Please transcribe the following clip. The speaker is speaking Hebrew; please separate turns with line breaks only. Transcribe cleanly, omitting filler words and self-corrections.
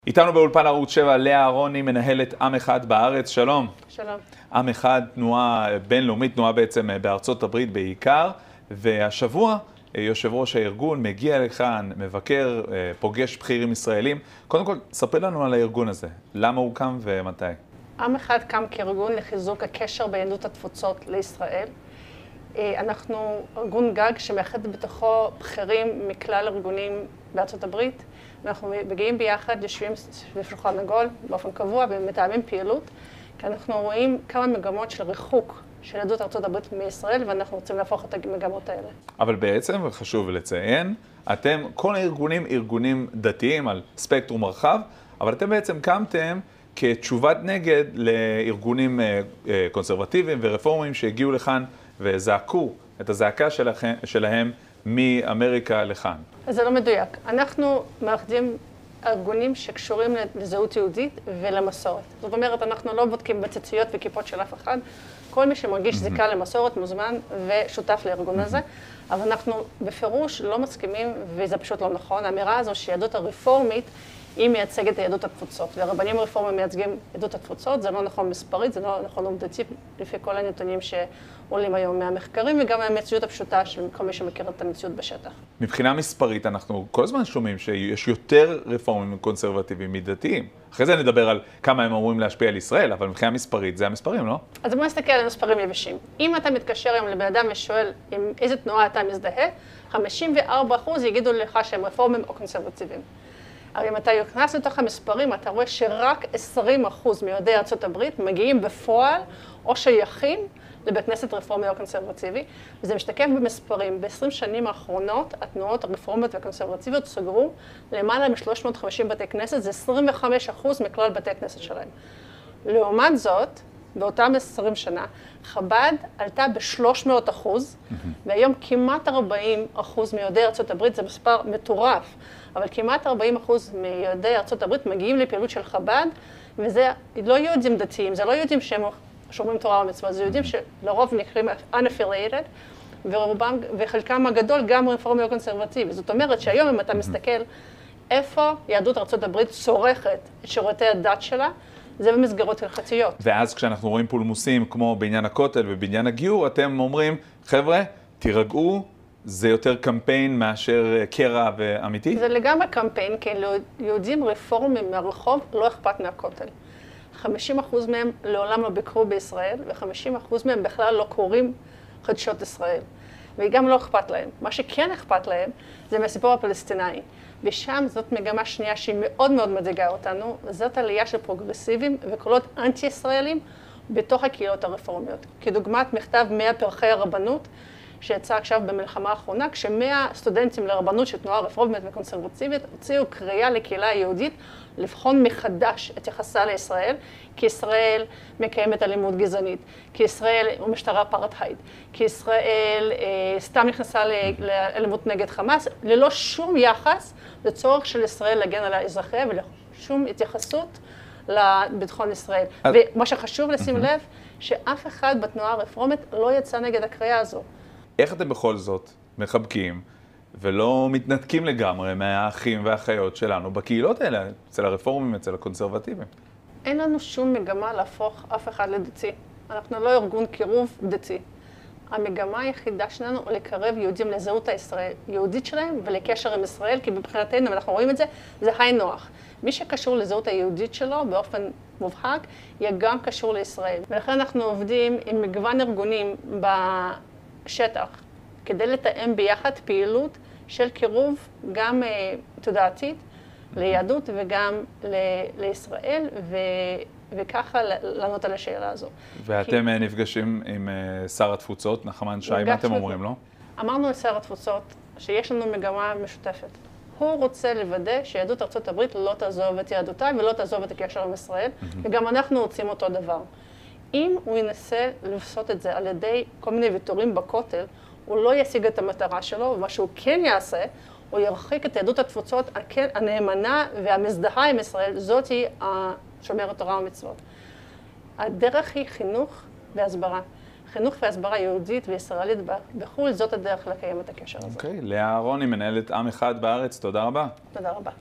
איתנו באולפן ערוץ 7, לאה אהרוני, מנהלת עם אחד בארץ. שלום.
שלום.
עם אחד, תנועה בינלאומית, תנועה בעצם בארצות הברית בעיקר, והשבוע יושב ראש הארגון מגיע לכאן, מבקר, פוגש בכירים ישראלים. קודם כל, ספר לנו על הארגון הזה. למה הוא קם ומתי?
עם אחד קם כארגון לחיזוק הקשר ביהדות התפוצות לישראל. אנחנו ארגון גג שמאחד בתוכו בכירים מכלל ארגונים בארצות הברית. אנחנו מגיעים ביחד, יושבים בשולחן עגול באופן קבוע ומתאמים פעילות, כי אנחנו רואים כמה מגמות של ריחוק של יהדות ארצות הברית מישראל, ואנחנו רוצים להפוך את המגמות האלה.
אבל בעצם, חשוב לציין, אתם, כל הארגונים, ארגונים דתיים על ספקטרום רחב, אבל אתם בעצם קמתם כתשובת נגד לארגונים קונסרבטיביים ורפורמיים שהגיעו לכאן וזעקו את הזעקה שלהם מאמריקה לכאן.
אז זה לא מדויק. אנחנו מאחדים ארגונים שקשורים לזהות יהודית ולמסורת. זאת אומרת, אנחנו לא בודקים בציציות וכיפות של אף אחד. כל מי שמרגיש זיקה למסורת מוזמן ושותף לארגון הזה. אבל אנחנו בפירוש לא מסכימים, וזה פשוט לא נכון. האמירה הזו שיהדות הרפורמית היא מייצגת את יהדות התפוצות, והרבנים הרפורמיים מייצגים יהדות התפוצות, זה לא נכון מספרית, זה לא נכון עובדתית, לפי כל הנתונים שעולים היום מהמחקרים, וגם מהמציאות הפשוטה של כל מי שמכיר את המציאות בשטח.
מבחינה מספרית, אנחנו כל הזמן שומעים שיש יותר רפורמים קונסרבטיביים מדתיים. אחרי זה נדבר על כמה הם אמורים להשפיע על ישראל, אבל מבחינה מספרית זה המספרים, לא?
אז בוא נסתכל על המספרים יבשים. אם אתה מתקשר היום לבן אדם ושואל עם איזה תנועה אתה מזדהה, 54% יגידו לך שהם רפורמים או קונסרבטיביים. אבל אם אתה יוכנס לתוך המספרים, אתה רואה שרק 20% מיהודי ארצות הברית מגיעים בפועל או שייכים לבית כנסת רפורמי או קונסרבטיבי, וזה משתקף במספרים. ב-20 שנים האחרונות, התנועות הרפורמיות והקונסרבטיביות סגרו למעלה מ-350 בתי כנסת, זה 25% מכלל בתי הכנסת שלהם. לעומת זאת, באותם 20 שנה, חב"ד עלתה ב-300%, והיום כמעט 40% מיהודי ארצות הברית, זה מספר מטורף, אבל כמעט 40% מיהודי ארצות הברית מגיעים לפעילות של חב"ד, וזה לא יהודים דתיים, זה לא יהודים שהם שומרים תורה ומצוות, זה יהודים שלרוב נקראים unaffiliated, וחלקם הגדול גם רפורמי או קונסרבטיבי. זאת אומרת שהיום אם אתה מסתכל איפה יהדות ארצות הברית צורכת את שירותי הדת שלה, זה במסגרות הלכתיות.
ואז כשאנחנו רואים פולמוסים כמו בעניין הכותל ובעניין הגיור, אתם אומרים, חבר'ה, תירגעו, זה יותר קמפיין מאשר קרע ואמיתי?
זה לגמרי קמפיין, כי ליהודים רפורמים מהרחוב לא אכפת מהכותל. 50% מהם לעולם לא ביקרו בישראל, ו50% מהם בכלל לא קוראים חדשות ישראל. וגם לא אכפת להם. מה שכן אכפת להם זה מהסיפור הפלסטיני. ושם זאת מגמה שנייה שהיא מאוד מאוד מדאיגה אותנו, זאת עלייה של פרוגרסיבים וקולות אנטי-ישראלים בתוך הקהילות הרפורמיות. כדוגמת מכתב 100 פרחי הרבנות, שיצא עכשיו במלחמה האחרונה, כש100 סטודנטים לרבנות של תנועה רפורמית וקונסרבטיבית הוציאו קריאה לקהילה היהודית לבחון מחדש את יחסה לישראל, כי ישראל מקיימת אלימות גזענית, כי ישראל הוא משטר אפרטהייד, כי ישראל סתם נכנסה לאלימות נגד חמאס, ללא שום יחס לצורך של ישראל להגן על האזרחיה ולא שום התייחסות לביטחון ישראל. ומה שחשוב לשים לב, שאף אחד בתנועה הרפורמית לא יצא נגד הקריאה הזו.
איך אתם בכל זאת מחבקים ולא מתנתקים לגמרי מהאחים והאחיות שלנו בקהילות האלה, אצל הרפורמים, אצל הקונסרבטיבים?
אין לנו שום מגמה להפוך אף אחד לדתי. אנחנו לא ארגון קירוב דתי. המגמה היחידה שלנו היא לקרב יהודים לזהות היהודית שלהם ולקשר עם ישראל, כי מבחינתנו, אנחנו רואים את זה, זה היי נוח. מי שקשור לזהות היהודית שלו באופן מובהק, יהיה גם קשור לישראל. ולכן אנחנו עובדים עם מגוון ארגונים בשטח, כדי לתאם ביחד פעילות של קירוב גם תודעתית ליהדות וגם לישראל, וככה לענות על השאלה הזו.
ואתם נפגשים עם שר התפוצות, נחמן שי, מה אתם אומרים, לא?
אמרנו לשר התפוצות שיש לנו מגמה משותפת. הוא רוצה לוודא שיהדות ארצות הברית לא תעזוב את יהדותה ולא תעזוב את הקשר עם ישראל, וגם אנחנו רוצים אותו דבר. אם הוא ינסה לעשות את זה על ידי כל מיני ויתורים בכותל, הוא לא ישיג את המטרה שלו, ומה שהוא כן יעשה, הוא ירחיק את יהדות התפוצות הנאמנה והמזדהה עם ישראל, זאת היא שומרת תורה ומצוות. הדרך היא חינוך והסברה. חינוך והסברה יהודית וישראלית בחו"ל, זאת הדרך לקיים את הקשר הזה.
אוקיי, לאה אהרוני, מנהלת עם אחד בארץ, תודה רבה.
תודה רבה.